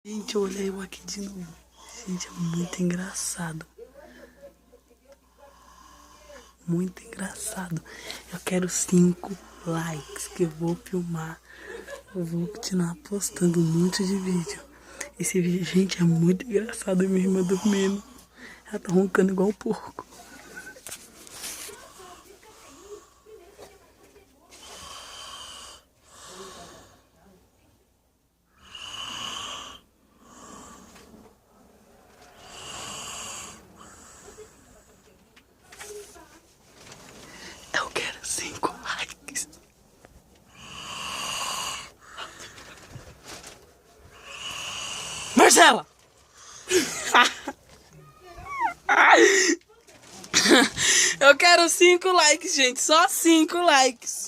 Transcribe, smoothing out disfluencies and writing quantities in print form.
Gente, eu olhei eu aqui de novo. Gente, é muito engraçado. Muito engraçado. Eu quero 5 likes que eu vou filmar. Eu vou continuar postando um monte de vídeo. Esse vídeo, gente, é muito engraçado. Minha irmã dormindo. Ela tá roncando igual um porco. Eu quero 5 likes. Marcela! Eu quero 5 likes, gente. Só 5 likes.